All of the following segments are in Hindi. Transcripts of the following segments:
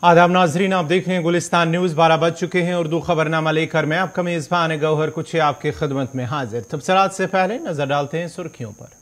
आदाब नाजरीन, आप देख रहे हैं गुलिस्तान न्यूज। 12 बज चुके हैं। उर्दू खबरनामा लेकर मैं आपका मेजबान गौहर कुछ आपकी खिदमत में हाजिर। तबसरात से पहले नजर डालते हैं सुर्खियों पर।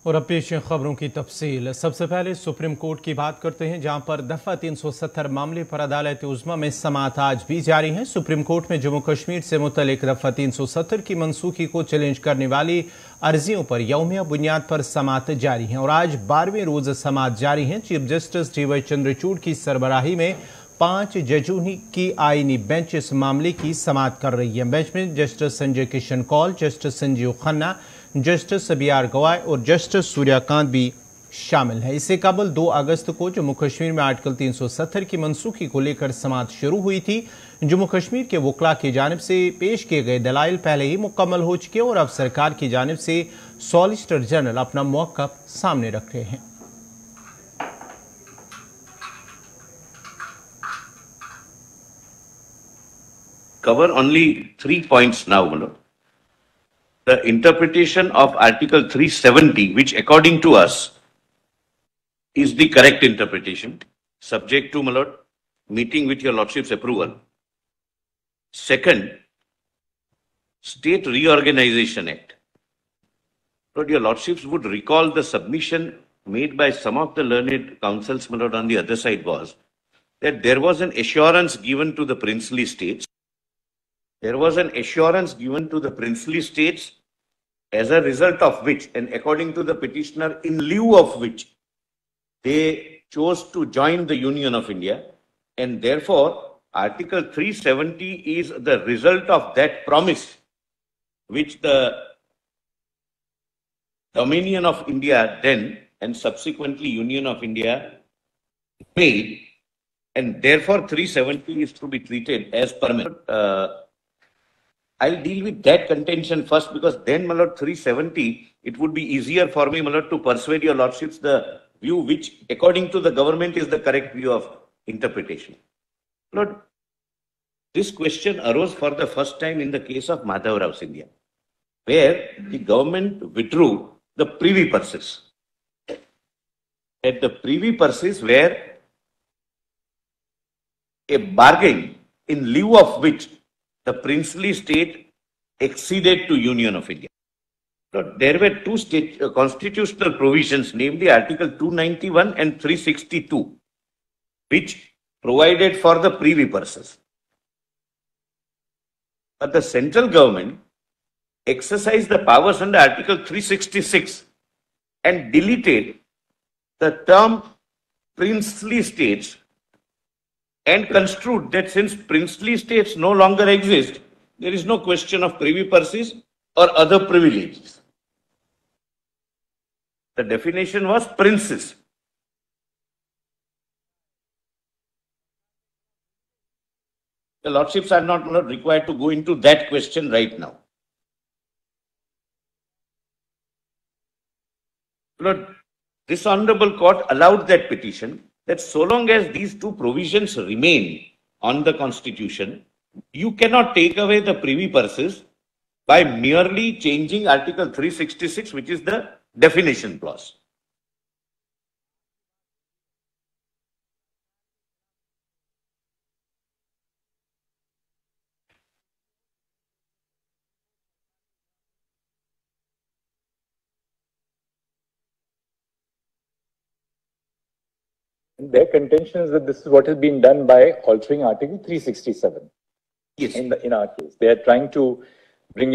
और अब पेश है खबरों की तफसील। सबसे पहले सुप्रीम कोर्ट की बात करते हैं, जहां पर दफा 370 मामले पर अदालत उज़्मा में समाअत आज भी जारी है। सुप्रीम कोर्ट में जम्मू कश्मीर से मुतल्लिक दफा 370 की मनसूखी को चैलेंज करने वाली अर्जियों पर यौमिया बुनियाद पर समाअत जारी है और आज 12वें रोज समाअत जारी है। Chief justice D.Y.. चंद्रचूड़ की सरबराही में 5 जजों की आईनी बेंच इस मामले की समाअत कर रही है। बेंच में justice Sanjay Kishan Kaul, justice Sanjiv Khanna, justice B R. Gavai और जस्टिस सूर्यकांत भी शामिल है। इससे कबल 2 अगस्त को जम्मू कश्मीर में आर्टिकल 370 की मनसूखी को लेकर समाअत शुरू हुई थी। जम्मू कश्मीर के वकला की जानिब से पेश किए गए दलाइल पहले ही मुकम्मल हो चुके और अब सरकार की जानिब से सॉलिसिटर जनरल अपना मौक़िफ़ सामने रख रहे हैं। Cover only 3 points now, Manoj. The interpretation of Article 370, which according to us is the correct interpretation, subject to, Malord, meeting with your Lordship's approval. Second, State Reorganization Act. Lord, your Lordships would recall the submission made by some of the learned counsels, Malord, on the other side was that there was an assurance given to the princely states. There was an assurance given to the princely states as a result of which, and according to the petitioner, in lieu of which, they chose to join the Union of India. And therefore, Article 370 is the result of that promise which the Dominion of India then and subsequently Union of India made. And therefore, 370 is to be treated as permanent. I'll deal with that contention first because then, my lord, 370, it would be easier for me, my lord, to persuade your lordships the view which, according to the government, is the correct view of interpretation. Lord, this question arose for the first time in the case of Madhav Rao Scindia, where the government withdrew the privy purses. At the privy purses where a bargain in lieu of which the princely state acceded to Union of India. So there were 2 constitutional provisions, namely Article 291 and 362, which provided for the privy purses. But the central government exercised the powers under Article 366 and deleted the term princely states and construed that since princely states no longer exist, there is no question of privy purses or other privileges. The definition was princes. The lordships are not required to go into that question right now. Lord, this honorable court allowed that petition that so long as these 2 provisions remain on the constitution, you cannot take away the privy purses by merely changing Article 366, which is the definition clause. Their contention is that this is what has been done by altering Article 367. Yes. In our case, they are trying to bring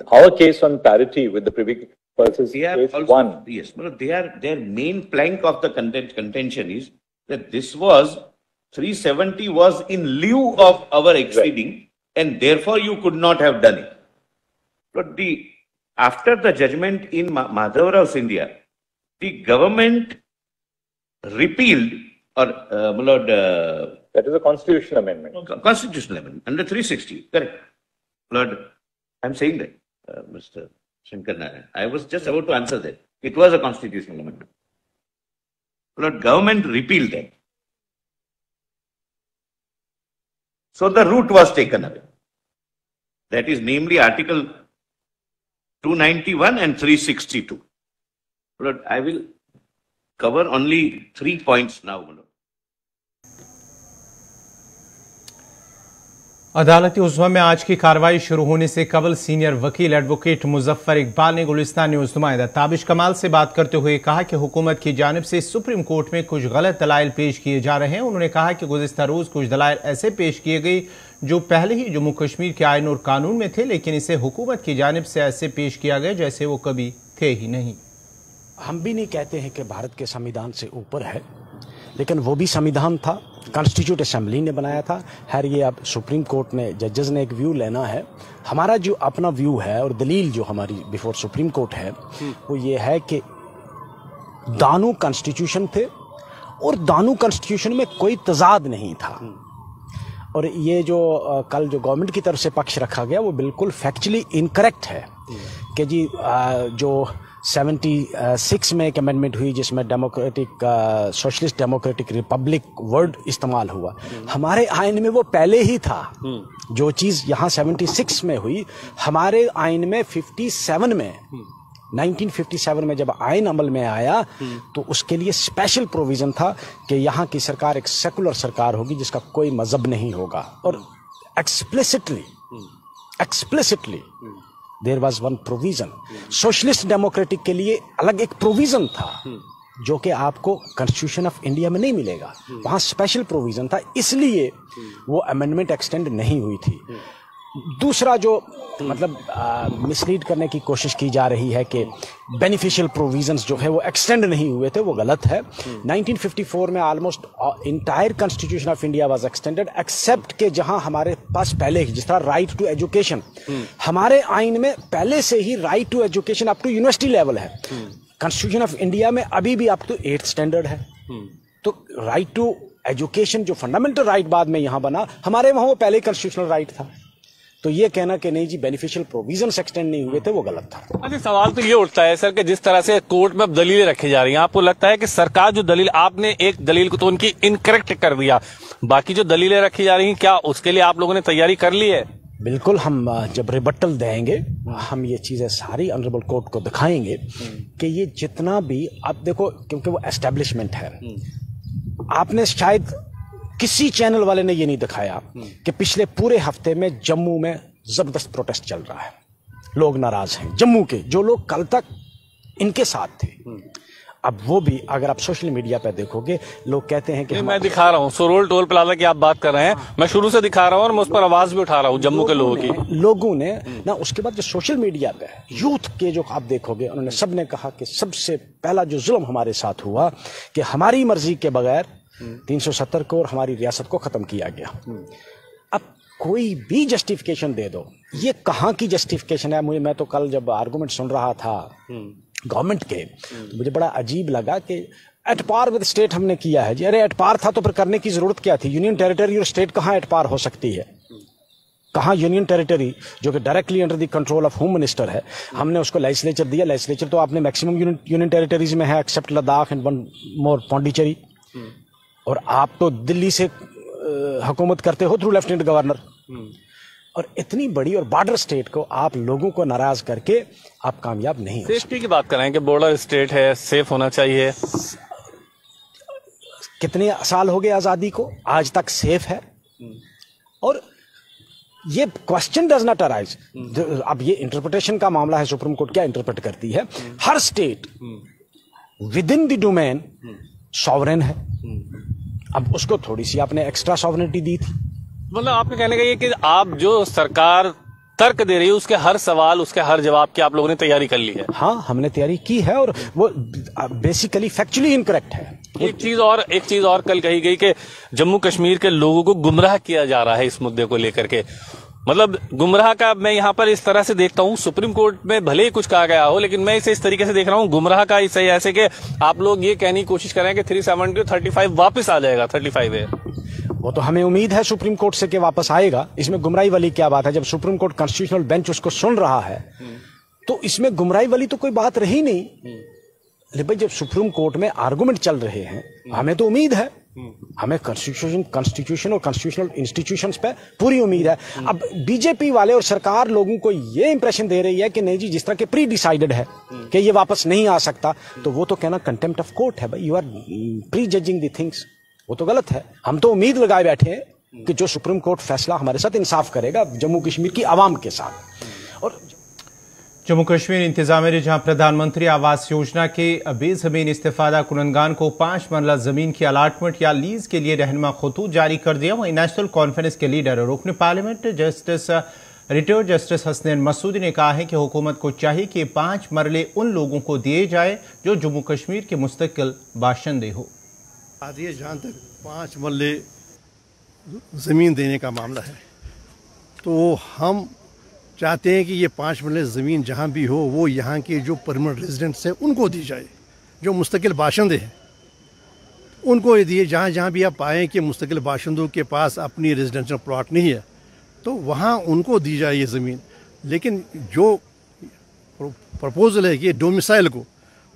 our case on parity with the Privy versus They are case also, 1. yes, but their main plank of the contention is that this was 370 was in lieu of our exceeding, and therefore you could not have done it. But after the judgment in Madhav Rao Scindia, the government repealed or that is a constitutional amendment. Constitutional amendment under 360. Correct. Lord, I'm saying that, Mr. Shankar Narayan. I was just about to answer that. It was a constitutional amendment. Lord, government repealed that. So the root was taken away. That is namely Article 291 and 362. Lord, I will cover only 3 points now. अदालती उज़्मा में आज की कार्रवाई शुरू होने से कबल सीनियर वकील एडवोकेट मुजफ्फर इकबाल ने गुलिस्तान न्यूज नुमाइंदा ताबिश कमाल से बात करते हुए कहा कि हुकूमत की जानिब से सुप्रीम कोर्ट में कुछ गलत दलाइल पेश किए जा रहे हैं। उन्होंने कहा कि गुज़िश्ता रोज कुछ दलाइल ऐसे पेश किए गए जो पहले ही जम्मू कश्मीर के आइन और कानून में थे, लेकिन इसे हुकूमत की जानिब से ऐसे पेश किया गया जैसे वो कभी थे ही नहीं। हम भी नहीं कहते हैं कि भारत के संविधान से ऊपर है, लेकिन वो भी संविधान था, कॉन्स्टिट्यूट असेंबली ने बनाया था। खैर ये अब सुप्रीम कोर्ट ने, जजेस ने एक व्यू लेना है। हमारा जो अपना व्यू है और दलील जो हमारी बिफोर सुप्रीम कोर्ट है वो ये है कि दानू कॉन्स्टिट्यूशन थे और दानू कॉन्स्टिट्यूशन में कोई तजाद नहीं था। और ये जो कल जो गवर्नमेंट की तरफ से पक्ष रखा गया वो बिल्कुल फैक्चुअली इनकरेक्ट है कि जी जो 76 में एक अमेंडमेंट हुई जिसमें democratic socialist democratic Republic word इस्तेमाल हुआ, हमारे आइन में वो पहले ही था। जो चीज़ यहाँ 76 में हुई हमारे आइन में 57 में 1957 में जब आइन अमल में आया तो उसके लिए स्पेशल प्रोविजन था कि यहाँ की सरकार एक सेकुलर सरकार होगी जिसका कोई मजहब नहीं होगा। और explicitly there was one provision. Socialist democratic के लिए अलग एक प्रोविजन था जो कि आपको कॉन्स्टिट्यूशन ऑफ इंडिया में नहीं मिलेगा। वहाँ स्पेशल प्रोविजन था, इसलिए वो अमेंडमेंट एक्सटेंड नहीं हुई थी। दूसरा जो मतलब मिसलीड करने की कोशिश की जा रही है कि बेनिफिशियल प्रोविजंस जो है वो एक्सटेंड नहीं हुए थे, वो गलत है। 1954 में almost entire constitution of India was extended except के जहां हमारे पास पहले ही, जिस तरह राइट टू एजुकेशन, हमारे आइन में पहले से ही right to education up to university level है। कॉन्स्टिट्यूशन ऑफ इंडिया में अभी भी अप टू 8th स्टैंडर्ड है। तो राइट टू एजुकेशन जो फंडामेंटल राइट बाद में यहां बना, हमारे वहां वो पहले कॉन्स्टिट्यूशनल राइट था। तो ये कहना कि नहीं जी बेनिफिशियल प्रोविजंस एक्सटेंड नहीं हुए थे, वो गलत था। अच्छा, सवाल तो ये उठता है सर कि जिस तरह से कोर्ट में अब दलीलें रखी जा रही हैं, आपको लगता है कि सरकार जो दलील, आपने एक दलील को तो उनकी इनकरेक्ट कर दिया, बाकी जो दलीलें रखी जा रही हैं क्या उसके लिए आप लोगों ने तैयारी कर ली है? बिल्कुल, हम जब रिबट्टल देंगे हम ये चीजें सारी ऑनरेबल कोर्ट को दिखाएंगे कि ये जितना भी आप देखो, क्योंकि वो एस्टेब्लिशमेंट है। आपने शायद किसी चैनल वाले ने ये नहीं दिखाया कि पिछले पूरे हफ्ते में जम्मू में जबरदस्त प्रोटेस्ट चल रहा है। लोग नाराज हैं जम्मू के, जो लोग कल तक इनके साथ थे। अब वो भी अगर आप सोशल मीडिया पे देखोगे, लोग कहते हैं कि मैं दिखा रहा हूँ सुरोल टोल प्लाजा की आप बात कर रहे हैं, मैं शुरू से दिखा रहा हूँ और मैं उस पर आवाज भी उठा रहा हूँ जम्मू के लोगों ने ना। उसके बाद जो सोशल मीडिया पे यूथ के जो आप देखोगे, उन्होंने सबने कहा कि सबसे पहला जो जुल्म हमारे साथ हुआ कि हमारी मर्जी के बगैर 370 को और हमारी रियासत को खत्म किया गया। अब कोई भी जस्टिफिकेशन दे दो, ये कहाँ की जस्टिफिकेशन है? मैं तो कल जब आर्गुमेंट सुन रहा था गवर्नमेंट के, तो मुझे बड़ा अजीब लगा कि एट पार विद स्टेट हमने किया है जी। अरे एट पार था तो फिर करने की जरूरत क्या थी? यूनियन टेरिटरी और स्टेट कहाँ एट पार हो सकती है? कहाँ यूनियन टेरिटरी जो कि directly under the control of home minister है, हमने उसको लेजिस्लेचर दिया। लेजिस्लेचर तो आपने मैक्सिमम यूनियन टेरिटरीज में है except Ladakh and one more Pondicherry. और आप तो दिल्ली से हुकूमत करते हो थ्रू लेफ्टिनेंट गवर्नर। और इतनी बड़ी और बॉर्डर स्टेट को आप लोगों को नाराज करके आप कामयाब नहीं हो। सेफ्टी की बात कर रहे हैं कि बॉर्डर स्टेट है, सेफ होना चाहिए। कितने साल हो गए आजादी को, आज तक सेफ है। और ये क्वेश्चन डज नॉट अराइज। अब ये इंटरप्रिटेशन का मामला है, सुप्रीम कोर्ट क्या इंटरप्रेट करती है। हर state within the domain sovereign है। अब उसको थोड़ी सी आपने एक्स्ट्रा सॉवरेनिटी दी थी। मतलब आपने कहने का ये कि आप जो सरकार तर्क दे रही है, उसके हर सवाल, उसके हर जवाब की आप लोगों ने तैयारी कर ली है? हाँ, हमने तैयारी की है और वो बेसिकली फैक्चुअली इनकरेक्ट है। एक चीज और कल कही गई कि जम्मू कश्मीर के लोगों को गुमराह किया जा रहा है इस मुद्दे को लेकर के। मतलब गुमराह का मैं यहाँ पर इस तरह से देखता हूँ, सुप्रीम कोर्ट में भले ही कुछ कहा गया हो, लेकिन मैं इसे इस तरीके से देख रहा हूँ, गुमराह का सही ऐसे कि आप लोग ये कहने की कोशिश कर रहे हैं कि 370 35 वापस आ जाएगा, 35 है। वो तो हमें उम्मीद है सुप्रीम कोर्ट से कि वापस आएगा। इसमें गुमराही वाली क्या बात है? जब सुप्रीम कोर्ट कॉन्स्टिट्यूशनल बेंच उसको सुन रहा है तो इसमें गुमराही वाली तो कोई बात रही नहीं। लेकिन भाई, जब सुप्रीम कोर्ट में आर्गुमेंट चल रहे हैं, हमें तो उम्मीद है, हमें कॉन्स्टिट्यूशन और कॉन्स्टिट्यूशनल इंस्टीट्यूशंस पे पूरी उम्मीद है। अब बीजेपी वाले और सरकार लोगों को ये इंप्रेशन दे रही है कि नहीं जी, जिस तरह के प्री डिसाइडेड है कि ये वापस नहीं आ सकता, तो वो तो कहना कंटेम्प्ट ऑफ कोर्ट है। भाई, you are prejudging the things, वो तो गलत है। हम तो उम्मीद लगाए बैठे हैं कि जो सुप्रीम कोर्ट फैसला हमारे साथ इंसाफ करेगा जम्मू कश्मीर की आवाम के साथ। और जम्मू कश्मीर इंतजामिया ने जहां प्रधानमंत्री आवास योजना के बेजमीन इस्तेफादा कुनंदगान को 5 मरला जमीन की अलाटमेंट या लीज के लिए रहनुमा खतूत जारी कर दिया, वहीं नेशनल कॉन्फ्रेंस के लीडर और रुकन parliament retired justice Hasnain Masoodi ने कहा है कि हुकूमत को चाहिए कि 5 मरले उन लोगों को दिए जाए जो जम्मू कश्मीर के मुस्तकिल बाशिंदे हो। आदि जहाँ तक 5 मरले ज़मीन देने का मामला है, तो हम चाहते हैं कि ये 5 मरले ज़मीन जहाँ भी हो वो यहाँ के जो परमानेंट रेजिडेंट्स हैं उनको दी जाए, जो मुस्तकिल बाशिंदे हैं उनको ये दिए। जहाँ जहाँ भी आप पाएँ कि मुस्तकिल बाशिंदों के पास अपनी रेजिडेंशियल प्लॉट नहीं है तो वहाँ उनको दी जाए ये ज़मीन। लेकिन जो प्रपोजल है कि डोमिसाइल को,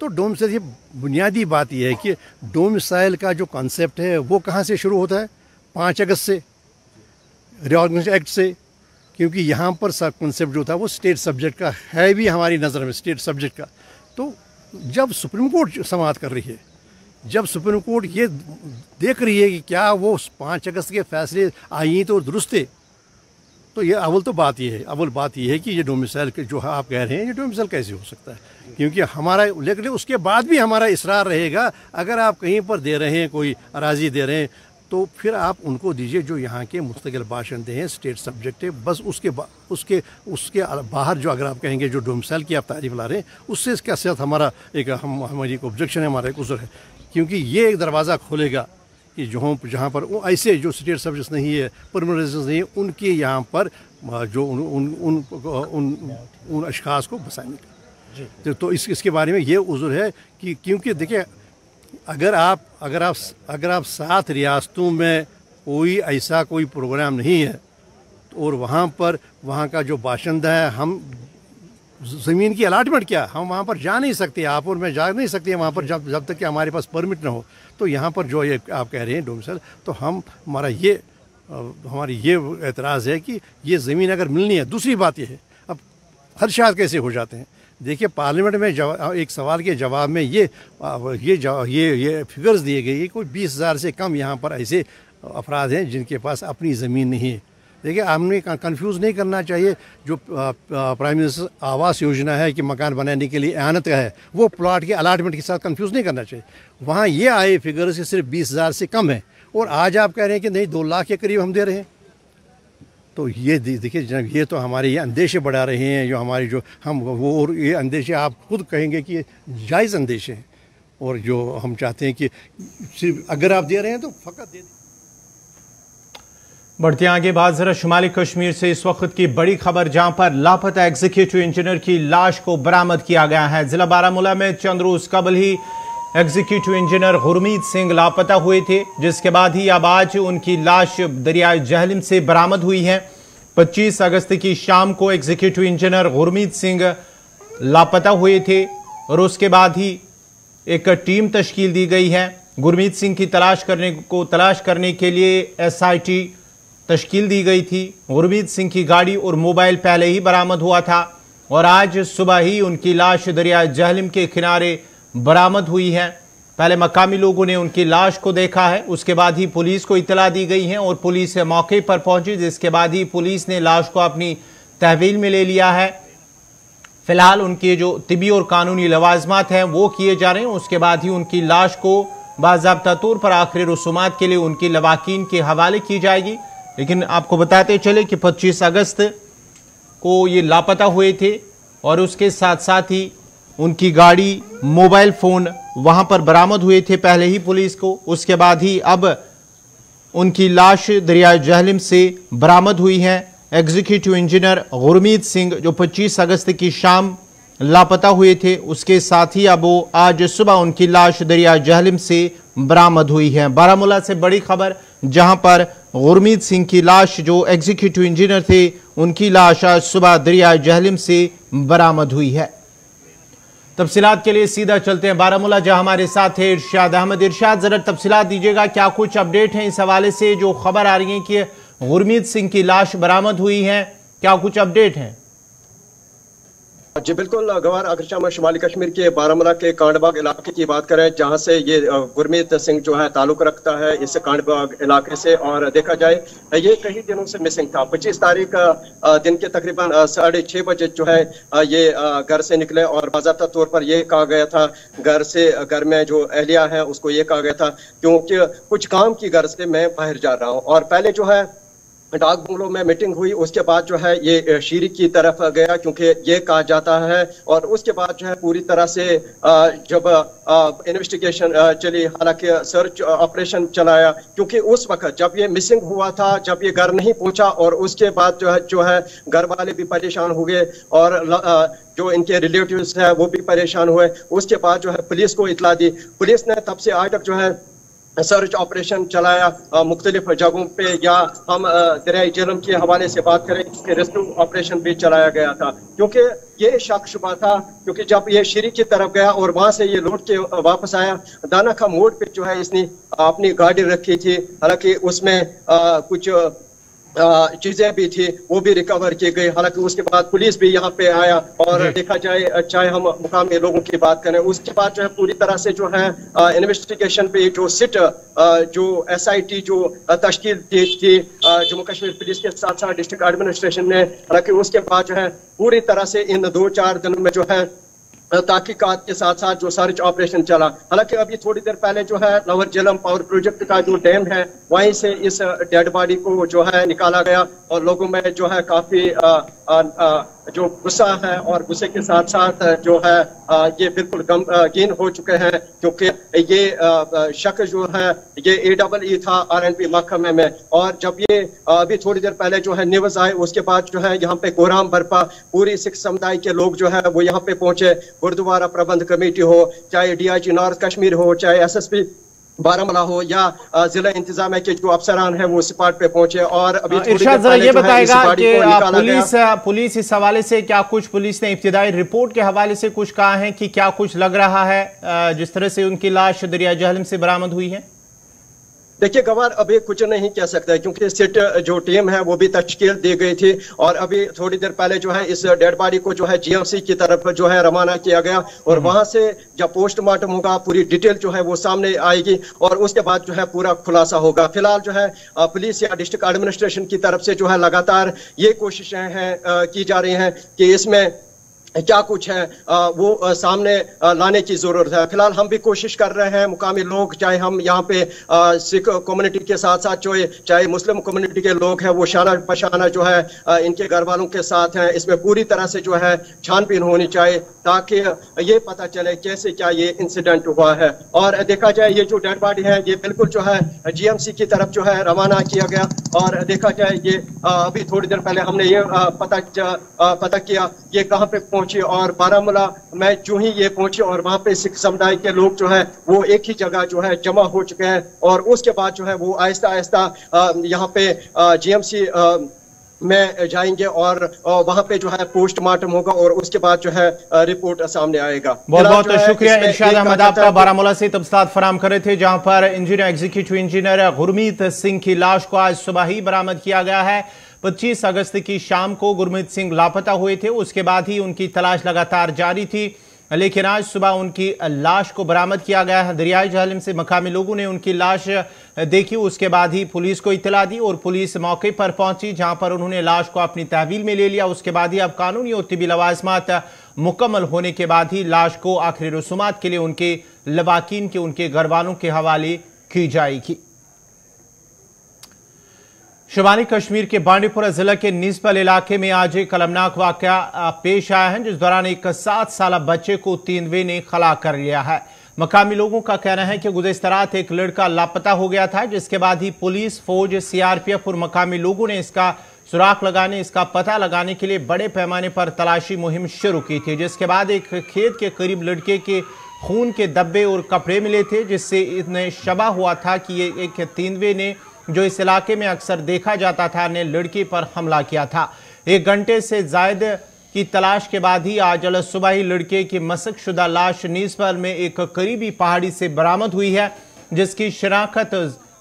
तो डोमिसाइल, ये बुनियादी बात यह है कि डोमिसाइल का जो कॉन्सेप्ट है वो कहाँ से शुरू होता है? 5 अगस्त से, रीऑर्गेनाइजेशन एक्ट से, क्योंकि यहाँ पर सब कॉन्सेप्ट जो था वो स्टेट सब्जेक्ट का है भी हमारी नज़र में, स्टेट सब्जेक्ट का। तो जब सुप्रीम कोर्ट समाअत कर रही है, जब सुप्रीम कोर्ट ये देख रही है कि क्या वो 5 अगस्त के फैसले आईन तो दुरुस्त थे, तो ये अव्वल बात ये है कि ये डोमिसाइल जो आप कह रहे हैं, ये डोमिसाइल कैसे हो सकता है? क्योंकि हमारा, लेकिन उसके बाद भी हमारा इसरार रहेगा, अगर आप कहीं पर दे रहे हैं, कोई अराजी दे रहे हैं, तो फिर आप उनको दीजिए जो यहाँ के मुस्तकिल बाशिंदे हैं, स्टेट सब्जेक्ट है। बस उसके बाहर जो, अगर आप कहेंगे जो डोमिसाइल की आप तारीफ ला रहे हैं, उससे इसके साथ हमारी एक ऑब्जेक्शन है, हमारा एक उज़र है, क्योंकि ये एक दरवाज़ा खोलेगा कि जहाँ पर वो ऐसे जो स्टेट सब्जेक्ट्स नहीं है, परमानेंट रेजिडेंस नहीं है, उनके यहाँ पर जो उन अशखास को बसाने का। तो इसके बारे में ये उज़र है कि क्योंकि देखिए, अगर आप 7 रियासतों में कोई ऐसा कोई प्रोग्राम नहीं है, तो और वहाँ का जो बाशिंदा है, हम ज़मीन की अलाटमेंट क्या, हम वहाँ पर जा नहीं सकते, आप और मैं जा नहीं सकते वहाँ पर जब तक कि हमारे पास परमिट ना हो। तो यहाँ पर जो ये आप कह रहे हैं डोमिसाइल, तो हमारी ये एतराज़ है कि ये ज़मीन अगर मिलनी है। दूसरी बात ये है, अब खदशात कैसे हो जाते हैं? देखिए, पार्लियामेंट में एक सवाल के जवाब में ये फिगर्स दिए गए, कोई 20,000 से कम यहाँ पर ऐसे अफराद हैं जिनके पास अपनी ज़मीन नहीं है। देखिए, हमने कंफ्यूज नहीं करना चाहिए। जो प्राइम मिनिस्टर आवास योजना है कि मकान बनाने के लिए एआनत का है, वो प्लॉट के अलाटमेंट के साथ कंफ्यूज नहीं करना चाहिए। वहाँ ये आए फिगर्स से सिर्फ 20,000 से कम है, और आज आप कह रहे हैं कि नहीं 2 लाख के करीब हम दे रहे हैं। तो ये देखिए जनाब, ये तो हमारे ये अंदेशे बढ़ा रहे हैं, जो हमारी जो हम वो, और ये अंदेशे आप खुद कहेंगे कि ये जायज़ अंदेशे हैं, और जो हम चाहते हैं कि सिर्फ अगर आप दे रहे हैं तो फ़कत दे दें। बढ़ते आगे बात जरा शुमाली कश्मीर से इस वक्त की बड़ी खबर, जहां पर लापता एग्जीक्यूटिव इंजीनियर की लाश को बरामद किया गया है। जिला बारामूला में चंद रोज कबल ही एग्जीक्यूटिव इंजीनियर गुरमीत सिंह लापता हुए थे, जिसके बाद ही अब आज उनकी लाश दरियाए जहलम से बरामद हुई है। 25 अगस्त की शाम को एग्जीक्यूटिव इंजीनियर गुरमीत सिंह लापता हुए थे, और उसके बाद ही एक टीम तश्कील दी गई है। गुरमीत सिंह की तलाश करने के लिए SIT तश्कील दी गई थी। गुरमीत सिंह की गाड़ी और मोबाइल पहले ही बरामद हुआ था, और आज सुबह ही उनकी लाश दरिया जहलम के किनारे बरामद हुई है। पहले मकामी लोगों ने उनकी लाश को देखा है, उसके बाद ही पुलिस को इतला दी गई है, और पुलिस मौके पर पहुंची, जिसके बाद ही पुलिस ने लाश को अपनी तहवील में ले लिया है। फिलहाल उनके जो तिबी और कानूनी लवाजमात हैं वो किए जा रहे हैं। उसके बाद ही उनकी लाश को बाज़ाब्ता तौर पर आखिरी रसूमात के लिए उनकी लवाकीन के हवाले की जाएगी। लेकिन आपको बताते चले कि 25 अगस्त को ये लापता हुए थे और उसके साथ साथ ही उनकी गाड़ी, मोबाइल फोन वहां पर बरामद हुए थे पहले ही पुलिस को। उसके बाद ही अब उनकी लाश दरियाए जहलम से बरामद हुई है। एग्जीक्यूटिव इंजीनियर गुरमीत सिंह जो 25 अगस्त की शाम लापता हुए थे, उसके साथ ही अब वो आज सुबह उनकी लाश दरियाए जहलम से बरामद हुई है। बारामूला से बड़ी खबर, जहां पर गुरमीत सिंह की लाश, जो एग्जीक्यूटिव इंजीनियर थे, उनकी लाश आज सुबह दरियाए जहलम से बरामद हुई है। तफसीलात के लिए सीधा चलते हैं बारामूला, जहां हमारे साथ है इरशाद अहमद। इरशाद, जरा तफसीलात दीजिएगा, क्या कुछ अपडेट है इस हवाले से? जो खबर आ रही है कि गुरमीत सिंह की लाश बरामद हुई है, क्या कुछ अपडेट है? जी बिल्कुल गवार, अगर हम शुमाली कश्मीर के बारामूला के कांडबाग इलाके की बात करें, जहां से ये गुरमीत सिंह जो है ताल्लुक रखता है इस कांडबाग इलाके से, और देखा जाए ये कई दिनों से मिसिंग था। 25 तारीख दिन के तकरीबन 6:30 बजे जो है ये घर से निकले और बाज़ाब्ता तौर पर ये कहा गया था, घर में जो अहलिया है उसको ये कहा गया था क्योंकि कुछ काम की गर्ज से मैं बाहर जा रहा हूँ। और पहले जो है डाक बंगलो में मीटिंग हुई, उसके बाद जो है ये शीरी की तरफ गया क्योंकि ये कहा जाता है, और उसके बाद जो है पूरी तरह से जब इन्वेस्टिगेशन चली, हालांकि सर्च ऑपरेशन चलाया क्योंकि उस वक्त जब ये मिसिंग हुआ था, जब ये घर नहीं पहुंचा, और उसके बाद जो है घर वाले भी परेशान हो गए और जो इनके रिलेटिव्स हैं वो भी परेशान हुए। उसके बाद जो है पुलिस को इतला दी। पुलिस ने तब से आज तक जो है सर्च ऑपरेशन चलाया मुख्तलिफ जगहों पे, या हम दरियाई जहलम के हवाले से बात करें, इसके रेस्क्यू ऑपरेशन भी चलाया गया था क्योंकि ये शक शुबा था। क्योंकि जब ये शीरी की तरफ गया और वहां से ये लौट के वापस आया, दाना का मोड़ पे जो है इसने अपनी गाड़ी रखी थी, हालांकि उसमें कुछ चीजें भी थी वो भी रिकवर की गई। हालांकि उसके बाद पुलिस भी यहाँ पे आया, और देखा जाए चाहे हम मुकामी लोगों की बात करें, उसके बाद जो है पूरी तरह से जो है इन्वेस्टिगेशन पे जो सिट जो SIT जो तश्कील थी जम्मू कश्मीर पुलिस के साथ साथ डिस्ट्रिक्ट एडमिनिस्ट्रेशन ने, हालांकि उसके बाद जो है पूरी तरह से इन 2-4 दिनों में जो है तहकीकात के साथ साथ जो सर्च ऑपरेशन चला। हालांकि अभी थोड़ी देर पहले जो है लोअर झेलम पावर प्रोजेक्ट का जो डैम है वहीं से इस डेड बॉडी को जो है निकाला गया, और लोगों में जो है काफी जो गुस्सा है, और गुस्से के साथ साथ जो है ये बिल्कुल गमगीन हो चुके हैं क्योंकि ये शक जो है ये AEE था RNP महकमे में। और जब ये अभी थोड़ी देर पहले जो है न्यूज़ आए, उसके बाद जो है यहाँ पे कोहराम बरपा, पूरी सिख समुदाय के लोग जो है वो यहाँ पे पहुंचे। गुरुद्वारा प्रबंध कमेटी हो, चाहे DIG नॉर्थ कश्मीर हो, चाहे SSP बारामूला हो, या जिला इंतजामिया के जो अफसरान हैं वो स्पॉट पे पहुंचे। और अभी इरशाद, जरा ये बताएगा कि पुलिस इस हवाले से क्या कुछ, पुलिस ने इब्तिदाई रिपोर्ट के हवाले से कुछ कहा है कि क्या कुछ लग रहा है जिस तरह से उनकी लाश दरिया जहलम से बरामद हुई है? देखिए गवार, अभी कुछ नहीं कह सकता है क्योंकि सिट जो टीम है वो भी तश्कील दी गई थी, और अभी थोड़ी देर पहले जो है इस डेड बॉडी को जो है GMC की तरफ जो है रवाना किया गया, और वहां से जब पोस्टमार्टम होगा पूरी डिटेल जो है वो सामने आएगी, और उसके बाद जो है पूरा खुलासा होगा। फिलहाल जो है पुलिस या डिस्ट्रिक्ट एडमिनिस्ट्रेशन की तरफ से जो है लगातार ये कोशिशें हैं की जा रही हैं कि इसमें क्या कुछ है वो सामने लाने की जरूरत है। फिलहाल हम भी कोशिश कर रहे हैं, मुकामी लोग, चाहे हम यहाँ पे सिख कम्युनिटी के साथ साथ चाहे मुस्लिम कम्युनिटी के लोग हैं, वो शाना पशाना जो है इनके घर वालों के साथ हैं। इसमें पूरी तरह से जो है छानबीन होनी चाहिए ताकि ये पता चले कैसे क्या ये इंसिडेंट हुआ है। और देखा जाए ये जो डेड बॉडी है ये बिल्कुल जो है GMC की तरफ जो है रवाना किया गया, और देखा जाए ये अभी थोड़ी देर पहले हमने ये पता किया ये कहाँ पे पहुंची, और बारामूला में जो ही ये पहुंची और वहां पे सिख समुदाय के लोग जो है वो एक ही जगह जो है जमा हो चुके हैं, और उसके बाद जो है वो आहिस्ता आहिस्ता यहाँ पे GMC में जाएंगे, और वहां पे जो है पोस्टमार्टम होगा, और उसके बाद जो है रिपोर्ट सामने आएगा। बहुत बहुत शुक्रिया इरशाद अहमद, आपका बारामूला से तफसीलात फराहम कर रहे थे, जहां पर एग्जीक्यूटिव इंजीनियर गुरमीत सिंह की लाश को आज सुबह ही बरामद किया गया है। 25 अगस्त की शाम को गुरमीत सिंह लापता हुए थे, उसके बाद ही उनकी तलाश लगातार जारी थी, लेकिन आज सुबह उनकी लाश को बरामद किया गया है दरियाए जहलम से। मकामी लोगों ने उनकी लाश देखी, उसके बाद ही पुलिस को इत्तला दी, और पुलिस मौके पर पहुंची, जहां पर उन्होंने लाश को अपनी तहवील में ले लिया। उसके बाद ही अब कानूनी और तिबी लवाजमात मुकम्मल होने के बाद ही लाश को आखिरी रसूमात के लिए उनके लवाकिन के, उनके घर वालों के हवाले की जाएगी। शुमाली कश्मीर के बांडीपुरा जिला के निस्बल इलाके में आज एक अलमनाक वाकया पेश आया है, जिस दौरान एक 7 साल बच्चे को तेंदुए ने खला कर लिया है। मकामी लोगों का कहना है कि गुज़िश्ता रात एक लड़का लापता हो गया था, जिसके बाद ही पुलिस, फौज, सीआरपीएफ और मकामी लोगों ने इसका सुराग लगाने, इसका पता लगाने के लिए बड़े पैमाने पर तलाशी मुहिम शुरू की थी। जिसके बाद एक खेत के करीब लड़के के खून के धब्बे और कपड़े मिले थे, जिससे इतने शबा हुआ था कि ये एक तेंदुए ने, जो इस इलाके में अक्सर देखा जाता था, ने लड़की पर हमला किया था। 1 घंटे से ज्यादा की तलाश के बाद ही आज अल सुबह ही लड़के की मशक़शुदा लाश निस्बल में एक करीबी पहाड़ी से बरामद हुई है, जिसकी शनाख्त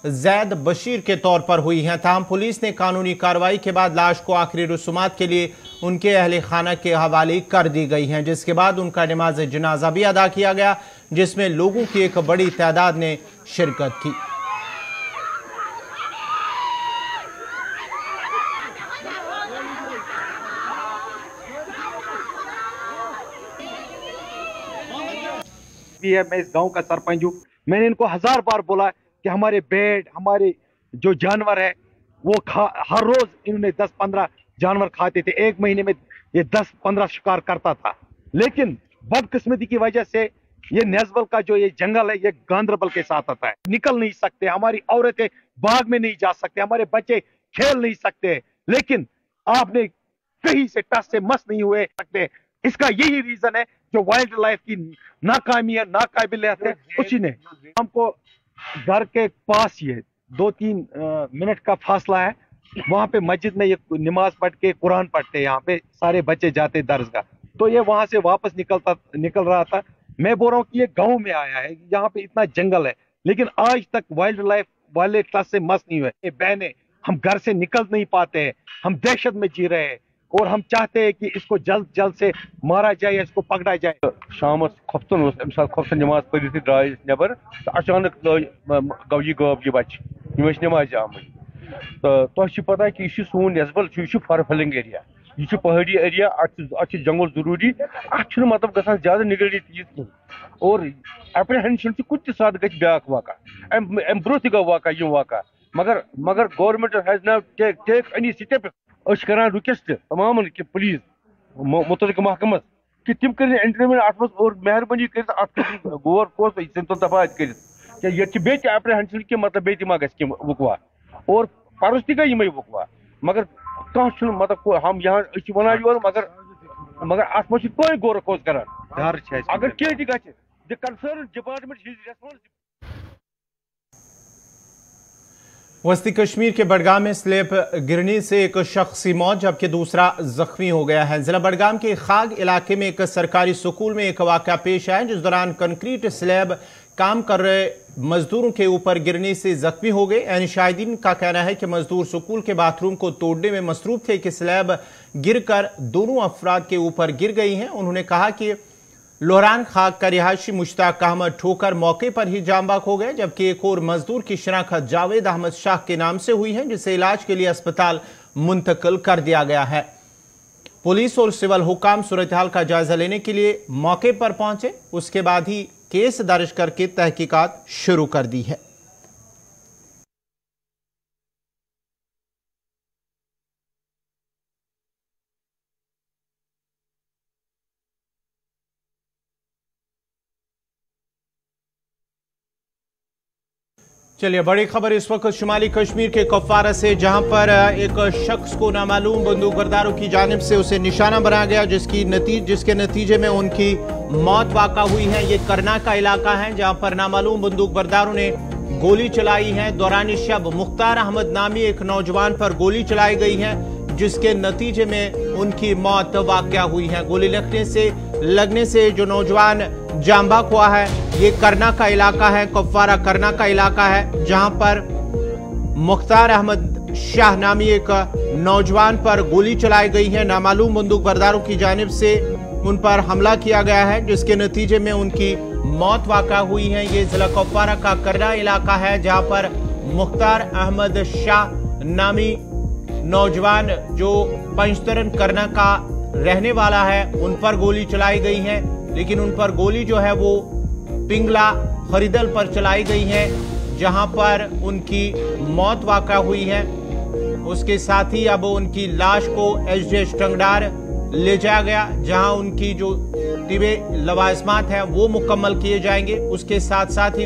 जैद बशीर के तौर पर हुई है। ताहम पुलिस ने कानूनी कार्रवाई के बाद लाश को आखिरी रसूमात के लिए उनके अहले खाना के हवाले कर दी गई हैं, जिसके बाद उनका नमाज जनाजा भी अदा किया गया, जिसमें लोगों की एक बड़ी तादाद ने शिरकत की। भी है, मैं इस गांव का सरपंच हूँ। मैंने इनको 1000 बार बोला कि हमारे भेड़, हमारे जो जानवर है वो हर रोज इन्होंने 10-15 जानवर खाते थे। 1 महीने में ये 10-15 शिकार करता था, लेकिन बदकिस्मती की वजह से ये नेज़बल का जो ये जंगल है ये गांदरबल के साथ आता है। निकल नहीं सकते, हमारी औरतें बाग में नहीं जा सकते, हमारे बच्चे खेल नहीं सकते, लेकिन आपने कहीं से टस से मस नहीं हुए सकते। इसका यही रीजन है जो वाइल्ड लाइफ की नाकामी है, नाकाबिलियत है, उसी ने हमको घर के पास ही है, 2-3 मिनट का फासला है, वहां पे मस्जिद में ये नमाज पढ़ के कुरान पढ़ते हैं। यहाँ पे सारे बच्चे जाते दरसगाह, तो ये वहां से वापस निकल रहा था। मैं बोल रहा हूँ कि ये गांव में आया है, यहाँ पे इतना जंगल है, लेकिन आज तक वाइल्ड लाइफ वाले क्लास से मस नहीं हुए। ये बहने, हम घर से निकल नहीं पाते हैं, हम दहशत में जी रहे हैं, और हम चाहते हैं कि इसको जल्द से मारा जाए, इसको पकड़ा जाए। शाम खोफ्तन नमाज पढ़ द्राय नबर, तो अचानक गौ ये बच्चे नमाज आम। तो पता कि यह सोन नेज़बल फर फलिंग एरिया, यह पहाड़ी एरिया, अत जंगल जरूरी, अत मतलब गसान ज्यादा निगरानी तीज कहीं, और एप्रीहेंशन कुछ साथ गि ब्या वाक़ा, अम ब्रो गो वाक़ा यह वाक़ा, मगर government has now take any step. करान रिक्वेस्ट तमाम कि प्लीज मुतलक महकमस कि तिम कर एंटरटेनमेंट अत मज, और मेहरबानी कर गौर कोस तफात कर ये एप्रीहेंशन कि मतलब बे मा ग वकवा, और परस तय वकवा, मगर कह मतलब हम यहाँ वन योर, मगर अत मज कोई गौर कोस कर, अगर कह the concern department his responsibility. वस्ती कश्मीर के बडगाम में स्लैब गिरने से एक शख्स की मौत, जबकि दूसरा जख्मी हो गया है। जिला बडगाम के खाग इलाके में एक सरकारी स्कूल में एक वाकया पेश आया, जिस दौरान कंक्रीट स्लैब काम कर रहे मजदूरों के ऊपर गिरने से जख्मी हो गए। यानी शाहिदीन का कहना है कि मजदूर स्कूल के बाथरूम को तोड़ने में मसरूफ थे कि स्लैब गिरकर दोनों अफराद के ऊपर गिर गई हैं। उन्होंने कहा कि लोहरान खाग का रिहायशी मुश्ताक अहमद ठोकर मौके पर ही जामबाग हो गए, जबकि एक और मजदूर की शनाख्त जावेद अहमद शाह के नाम से हुई है, जिसे इलाज के लिए अस्पताल मुंतकिल कर दिया गया है। पुलिस और सिविल हुकाम सूरत हाल का जायजा लेने के लिए मौके पर पहुंचे, उसके बाद ही केस दर्ज करके तहकीकात शुरू कर दी है। चलिए बड़ी खबर इस वक्त शुमाली कश्मीर के कुपवारा से, जहां पर एक शख्स को नामालूम बंदूकबरदारों की जानिब से उसे निशाना बनाया गया, जिसके नतीजे में उनकी मौत वाक़ा हुई है। ये करना का इलाका है, जहां पर नामालूम बंदूकबरदारों ने गोली चलाई है। दौरान शब मुख्तार अहमद नामी एक नौजवान पर गोली चलाई गई है, जिसके नतीजे में उनकी मौत वाक़या हुई है। गोली लगने से जो नौजवान जामबाग हुआ है, ये करना का इलाका है, कुपवारा करना का इलाका है, जहां पर मुख्तार अहमद शाह नामी एक नौजवान पर गोली चलाई गई है। नामालूम बंदूकबरदारों की जानिब से उन पर हमला किया गया है, जिसके नतीजे में उनकी मौत वाक़ा हुई है। ये जिला कुपवारा का करना इलाका है, जहां पर मुख्तार अहमद शाह नामी नौजवान जो पंचतरन करना का रहने वाला है, उन पर गोली चलाई गई है, लेकिन उन पर गोली जो है वो पिंगला खरीदल पर चलाई गई है, जहां पर उनकी मौत वाक़ा हुई है। उसके साथ ही अब उनकी लाश को एसडीएच टंगडार ले जाया गया, जहां उनकी जो तिबे लवाजमात है वो मुकम्मल किए जाएंगे। उसके साथ साथ ही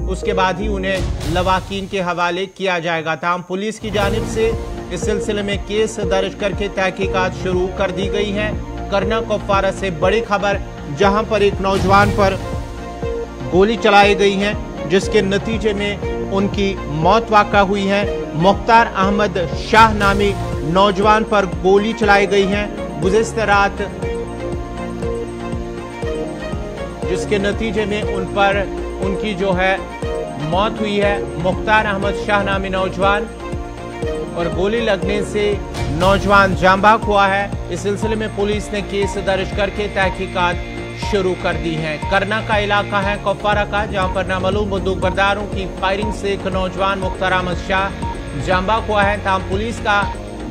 उसके बाद ही उन्हें लवाकीन के हवाले किया जाएगा। ताहम पुलिस की जानिब से इस सिलसिले में केस दर्ज करके तहकीकात शुरू कर दी गई है। करना कुपवारा से बड़ी खबर, जहां पर एक नौजवान पर गोली चलाई गई है, जिसके नतीजे में उनकी मौत वाक़ा हुई है। मुख्तार अहमद शाह नामी नौजवान पर गोली चलाई गई है गुज़िश्ता रात, जिसके नतीजे में उनकी जो है मौत हुई है। मुख्तार अहमद शाह नामी नौजवान और गोली लगने से नौजवान जान बाग हुआ है। इस सिलसिले में पुलिस ने केस दर्ज करके तहकीकात शुरू कर दी है। करना का इलाका है कुपवारा का, जहां पर नामालूम बंदूक बरदारों की फायरिंग से एक नौजवान मुख्तार अहमद शाह जान बाग हुआ है। ताहम पुलिस का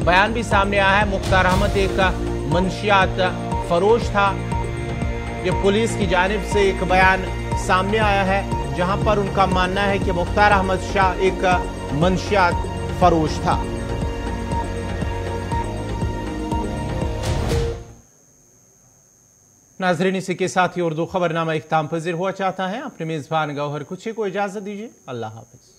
बयान भी सामने आया है। मुख्तार अहमद एक मंशियात फरोश था। ये पुलिस की जानिब से एक बयान सामने आया है, जहां पर उनका मानना है कि मुख्तार अहमद शाह एक मंशियात फरोश था। नाजरीन, इसी के साथ ही उर्दू खबरनामा इख्तिताम पजीर हुआ चाहता है। अपने मेजबान गौहर कुछी को इजाजत दीजिए। अल्लाह हाफिज।